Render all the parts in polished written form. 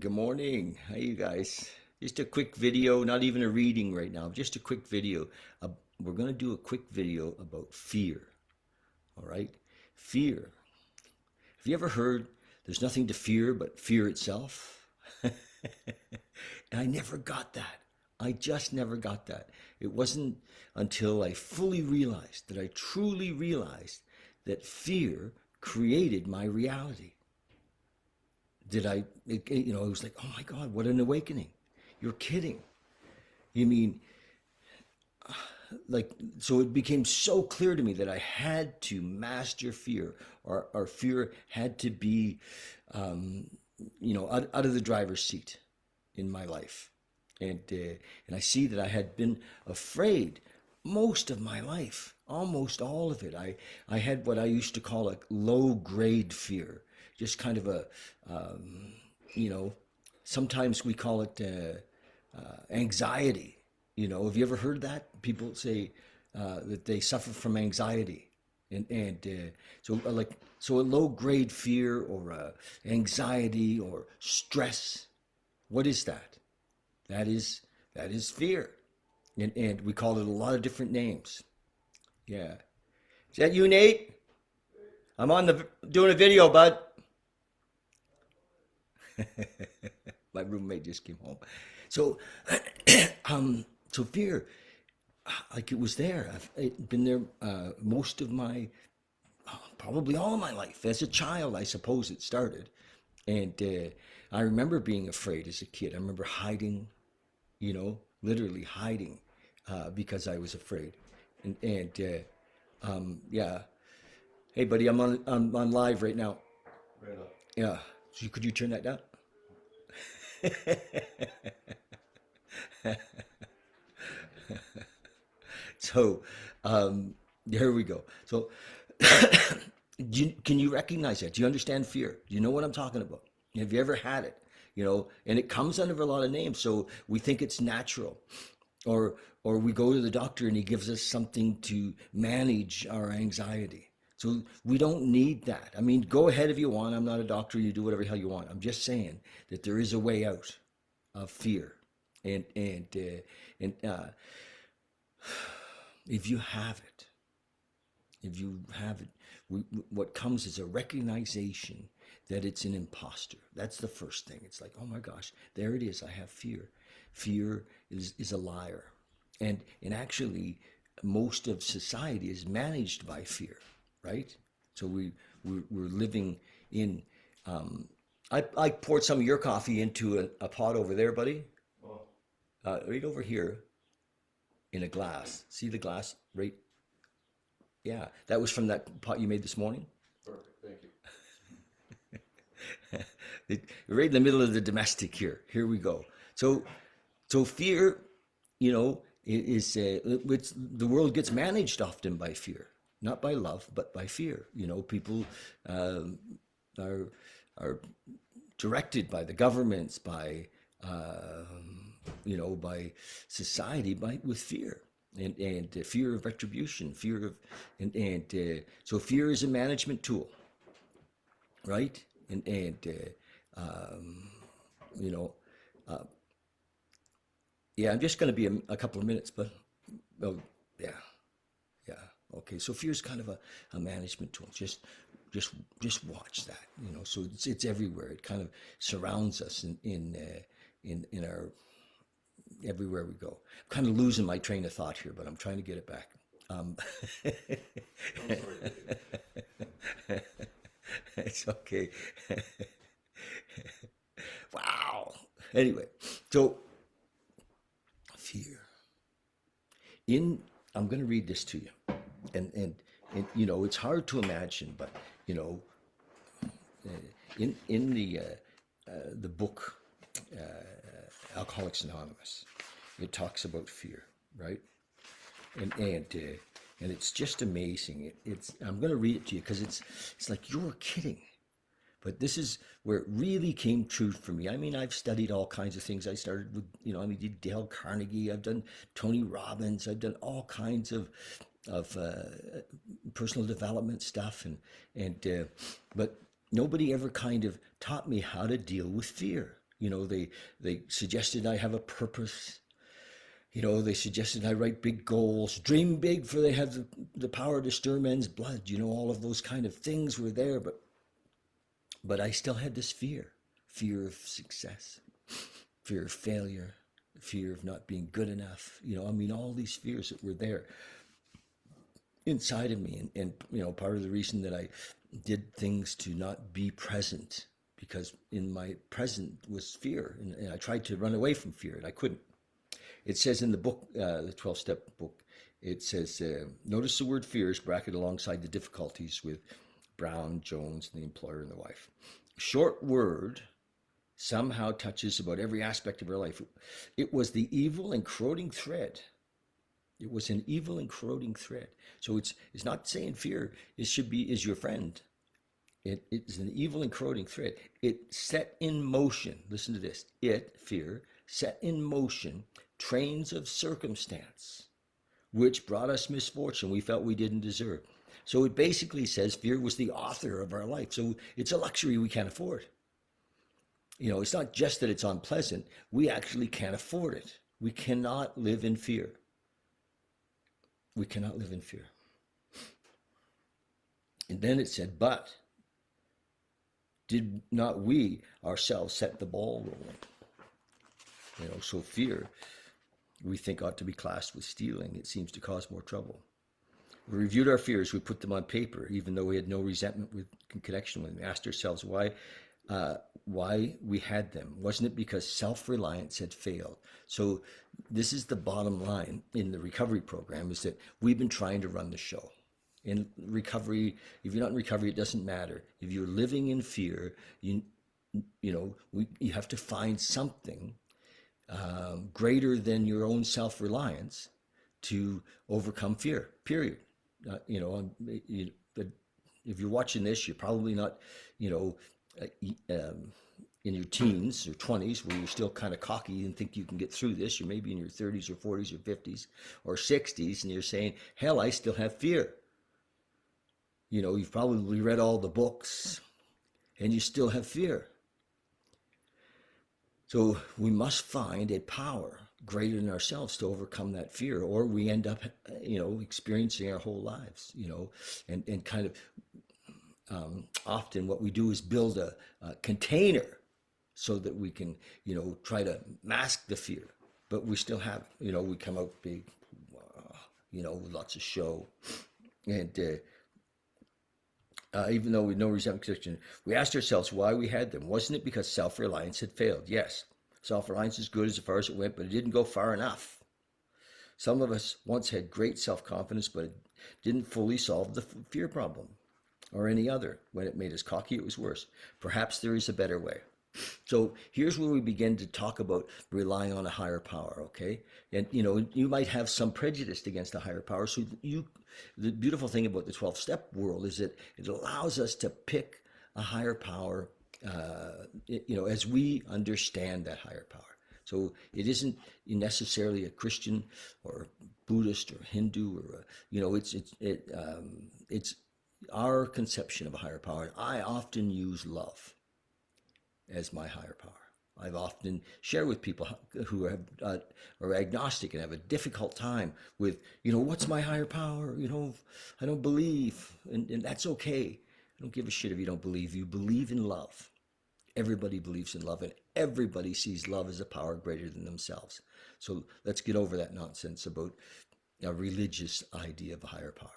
Good morning. How you guys? Just a quick video, not even a reading right now, just a quick video. Uh, we're going to do a quick video about fear. All right? Fear. Have you ever heard there's nothing to fear but fear itself? And I never got that. I just never got that. It wasn't until I fully realized that I truly realized that fear created my reality. It was like, oh my God, what an awakening. You're kidding. You mean, like, so it became so clear to me that I had to master fear, or fear had to be, out of the driver's seat in my life. And I see that I had been afraid most of my life, almost all of it. I had what I used to call a low grade fear, just kind of a, um, you know, sometimes we call it anxiety. Have you ever heard that? People say that they suffer from anxiety, and so a low grade fear or anxiety or stress. What is that? That is fear, and we call it a lot of different names. Yeah, is that you, Nate? I'm on the doing a video, bud. My roommate just came home. So, so fear, like it was there. I've been there most of my, probably all of my life. As a child, I suppose it started, and I remember being afraid as a kid. I remember hiding, literally hiding because I was afraid. Yeah. Hey, buddy, I'm on live right now. Right on. Yeah. So could you turn that down? So, here we go. So, can you recognize that? Do you understand fear? Do you know what I'm talking about? Have you ever had it? And it comes under a lot of names. So we think it's natural, or we go to the doctor and he gives us something to manage our anxiety. So we don't need that. I mean, go ahead if you want. I'm not a doctor. You do whatever the hell you want. I'm just saying that there is a way out of fear, and if you have it, if you have it, what comes is a recognition that it's an imposter. That's the first thing. It's like, oh my gosh, there it is. I have fear. Fear is a liar, and actually, most of society is managed by fear, right? So we're living in. I poured some of your coffee into a pot over there, buddy. Oh, Right over here in a glass. See the glass right. Yeah, that was from that pot you made this morning. perfect. Thank you. Right in the middle of the domestic here. Here we go. So fear, is it's the world gets managed often by fear, not by love, but by fear. People um, are are directed by the governments, by society, with fear. And fear of retribution, fear of, so fear is a management tool, right? And you know, yeah, I'm just going to be a couple of minutes, but oh, yeah, yeah, okay. So fear is kind of a management tool. Just, just watch that. So it's everywhere. It kind of surrounds us in our everywhere we go. I'm kind of losing my train of thought here, but I'm trying to get it back. Um, I'm sorry, David. it's okay. Wow. Anyway, so fear. In I'm going to read this to you, and it's hard to imagine, but you know, in the book Alcoholics Anonymous, it talks about fear, right? And it's just amazing. It's I'm going to read it to you because it's like you're kidding. But this is where it really came true for me. I mean, I've studied all kinds of things. I started with, did Dale Carnegie. I've done Tony Robbins. I've done all kinds of personal development stuff, but nobody ever kind of taught me how to deal with fear. They suggested I have a purpose. They suggested I write big goals, dream big, for they have the power to stir men's blood. All of those kind of things were there, but I still had this fear of success, fear of failure, fear of not being good enough. All these fears that were there inside of me. And part of the reason that I did things to not be present, because in my present was fear. And I tried to run away from fear, and I couldn't. It says in the book, the 12-step book, it says, notice the word fear is bracketed alongside the difficulties with Brown, Jones, and the employer and the wife. Short word somehow touches about every aspect of our life. It was the evil and corroding thread. It was an evil and corroding thread. So it's not saying fear is your friend. It is an evil and corroding thread. It set in motion. Listen to this. Fear, set in motion trains of circumstance, which brought us misfortune we felt we didn't deserve. So it basically says fear was the author of our life. So it's a luxury we can't afford. It's not just that it's unpleasant. We actually can't afford it. We cannot live in fear. We cannot live in fear. And then it said, but did not we ourselves set the ball rolling? So fear, we think, ought to be classed with stealing. It seems to cause more trouble. We reviewed our fears. We put them on paper, even though we had no resentment in connection with them. We asked ourselves why we had them. Wasn't it because self-reliance had failed? So this is the bottom line in the recovery program, is that we've been trying to run the show. In recovery, if you're not in recovery, it doesn't matter. If you're living in fear, you have to find something greater than your own self-reliance to overcome fear, period. If you're watching this, you're probably not, in your teens or 20s, where you're still kind of cocky and think you can get through this. You're maybe in your 30s or 40s or 50s or 60s, and you're saying, hell, I still have fear. You've probably read all the books, and you still have fear. So we must find a power greater than ourselves to overcome that fear, or we end up, experiencing our whole lives, and kind of often what we do is build a container so that we can, try to mask the fear, but we still have, we come out big, with lots of show, and even though we know resentment, we asked ourselves why we had them. Wasn't it because self-reliance had failed? Yes, self-reliance is good as far as it went, but it didn't go far enough. Some of us once had great self-confidence, but it didn't fully solve the fear problem, or any other. When it made us cocky, it was worse. Perhaps there is a better way. So here's where we begin to talk about relying on a higher power, okay? And, you might have some prejudice against a higher power. So the beautiful thing about the 12-step world is that it allows us to pick a higher power, as we understand that higher power. So it isn't necessarily a Christian or Buddhist or Hindu or, it's our conception of a higher power. And I often use love as my higher power. I've often shared with people who are agnostic and have a difficult time with, what's my higher power? I don't believe, and that's okay. I don't give a shit if you don't believe. You believe in love. Everybody believes in love, and everybody sees love as a power greater than themselves. So let's get over that nonsense about a religious idea of a higher power.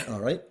All right?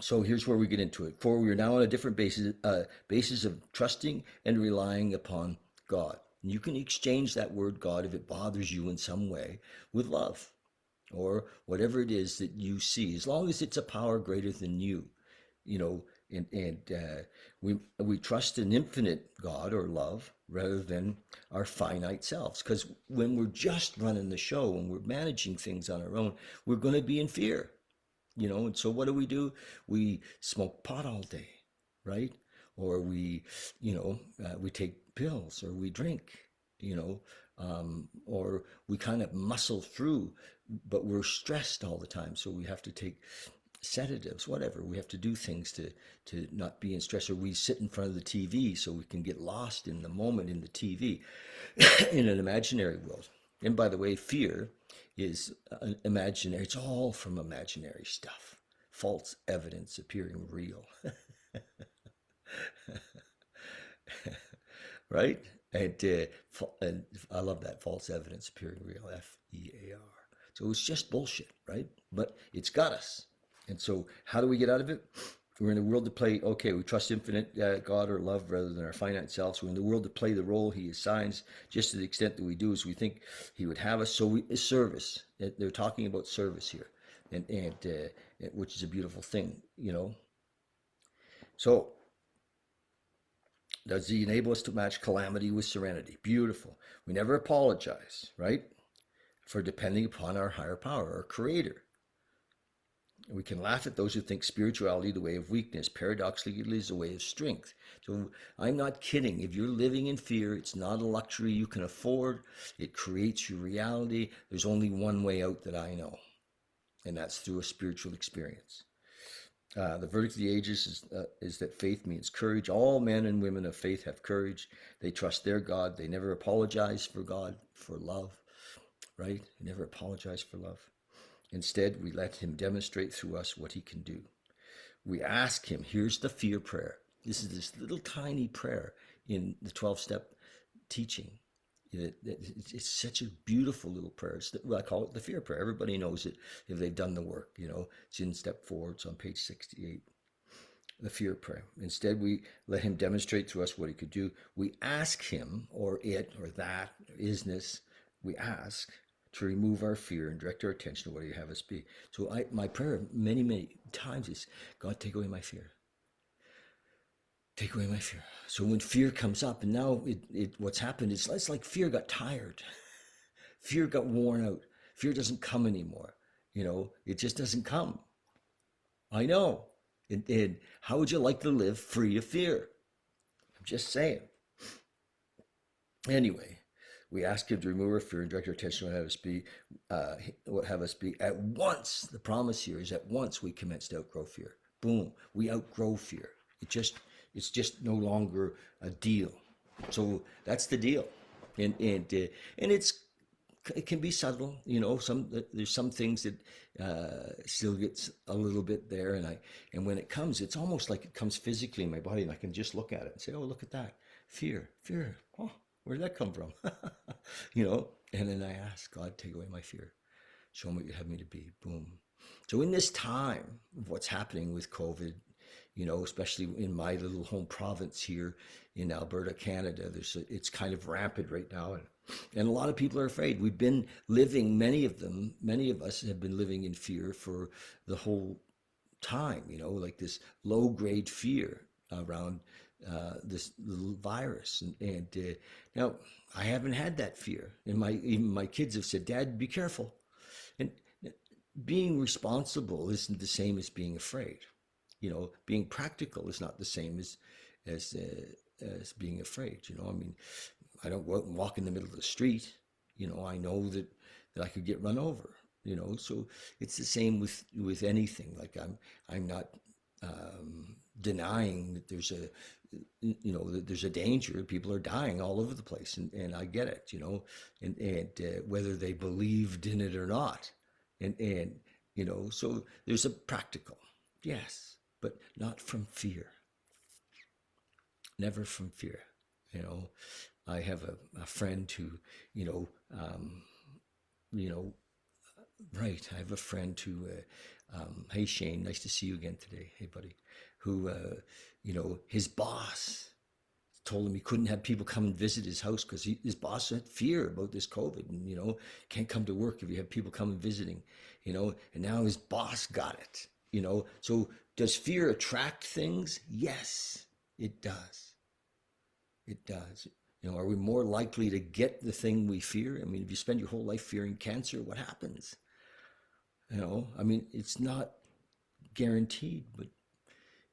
So here's where we get into it. For we are now on a different basis of trusting and relying upon God. And you can exchange that word God, if it bothers you in some way, with love, or whatever it is that you see, as long as it's a power greater than you. We trust an infinite God or love rather than our finite selves. Because when we're just running the show and we're managing things on our own, we're going to be in fear. And so what do? We smoke pot all day, right? Or we take pills, or we drink, or we kind of muscle through, but we're stressed all the time. So we have to take sedatives, whatever. We have to do things to not be in stress, or we sit in front of the TV so we can get lost in the moment in the TV in an imaginary world. And by the way, fear is imaginary. It's all from imaginary stuff. False evidence appearing real, right? And I love that, false evidence appearing real, FEAR. So it's just bullshit, right? But it's got us. And so, how do we get out of it? We're in the world to play, okay, we trust infinite God or love rather than our finite selves. We're in the world to play the role he assigns just to the extent that we do as we think he would have us. So, service. They're talking about service here, and which is a beautiful thing, you know. So, does he enable us to match calamity with serenity? Beautiful. We never apologize, right, for depending upon our higher power, our creator. We can laugh at those who think spirituality the way of weakness. Paradoxically, it is a way of strength. So I'm not kidding. If you're living in fear, it's not a luxury you can afford. It creates your reality. There's only one way out that I know, and that's through a spiritual experience. The verdict of the ages is that faith means courage. All men and women of faith have courage. They trust their God. They never apologize for God, for love, right? They never apologize for love. Instead, we let him demonstrate through us what he can do. We ask him, here's the fear prayer. This is this little tiny prayer in the 12-step teaching. It's such a beautiful little prayer. I call it the fear prayer. Everybody knows it if they've done the work. You know, it's in step 4. It's on page 68. The fear prayer. Instead, we let him demonstrate to us what he could do. We ask him, or it, or that, or isness. We ask to remove our fear and direct our attention to what you have us be. So my prayer many, many times is, God, take away my fear. Take away my fear. So when fear comes up, and now what's happened is it's like fear got tired. Fear got worn out. Fear doesn't come anymore. You know, it just doesn't come. I know. And how would you like to live free of fear? I'm just saying. Anyway, we ask him to remove our fear and direct our attention to what have us be. At once, the promise here is at once we commence to outgrow fear. Boom, we outgrow fear. It's just no longer a deal. So that's the deal, and it can be subtle, you know. There's some things that still gets a little bit there, and when it comes, it's almost like it comes physically in my body, and I can just look at it and say, oh, look at that, fear. Oh, where'd that come from? You know. And then I ask God, take away my fear, show me what you have me to be. Boom. So in this time of what's happening with COVID, you know, especially in my little home province here in Alberta, Canada, it's kind of rampant right now, and a lot of people are afraid. We've been living, many of us have been living in fear for the whole time, you know, like this low grade fear around this little virus. And now I haven't had that fear. And even my kids have said, Dad, be careful. And being responsible isn't the same as being afraid. You know, being practical is not the same as being afraid. You know, I mean, I don't go out and walk in the middle of the street. You know, I know that I could get run over. You know, so it's the same with anything. Like I'm not denying that there's a danger. People are dying all over the place, and I get it. You know, and whether they believed in it or not, and you know, so there's a practical, yes, but not from fear. Never from fear. You know, I have a friend who, you know, you know, right. I have a friend who, hey Shane, nice to see you again today. Hey buddy, who, you know, his boss told him he couldn't have people come and visit his house because his boss had fear about this COVID, and, you know, can't come to work if you have people coming visiting, you know, and now his boss got it, you know. So does fear attract things? Yes, it does. It does. You know, are we more likely to get the thing we fear? I mean, if you spend your whole life fearing cancer, what happens? You know, I mean, it's not guaranteed, but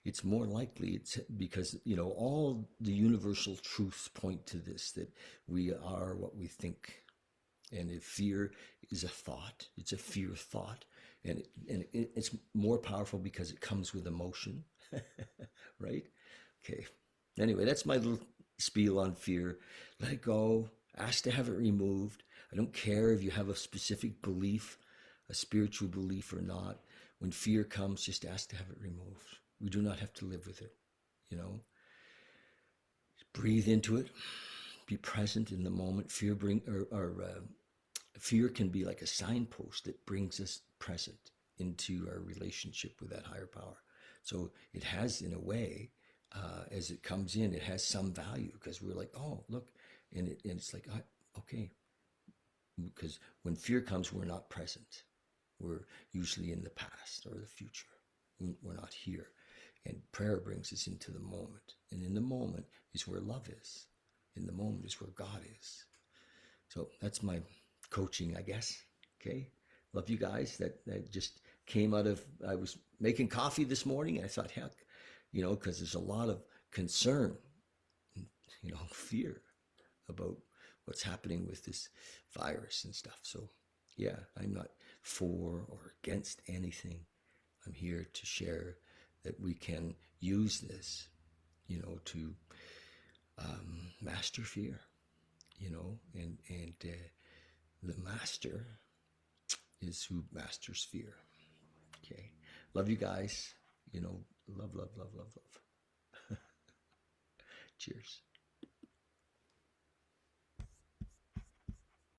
it's more likely. It's because, you know, all the universal truths point to this, that we are what we think. And if fear is a thought, it's a fear thought. it's more powerful because it comes with emotion, right? Okay. Anyway, that's my little spiel on fear. Let it go. Ask to have it removed. I don't care if you have a specific belief, a spiritual belief or not. When fear comes, just ask to have it removed. We do not have to live with it, you know. Breathe into it. Be present in the moment. Fear can be like a signpost that brings us present into our relationship with that higher power. So it has, in a way, as it comes in, it has some value because we're like, oh, look, and it's like, okay, because when fear comes, we're not present. We're usually in the past or the future. We're not here. And prayer brings us into the moment. And in the moment is where love is. In the moment is where God is. So that's my coaching, I guess. Okay. Love you guys. That just came out of, I was making coffee this morning and I thought, heck, because there's a lot of concern, fear about what's happening with this virus and stuff. So, yeah, I'm not for or against anything. I'm here to share that we can use this, to master fear, and the master is who masters fear. Okay. Love you guys. Love, love, love, love, love. Cheers.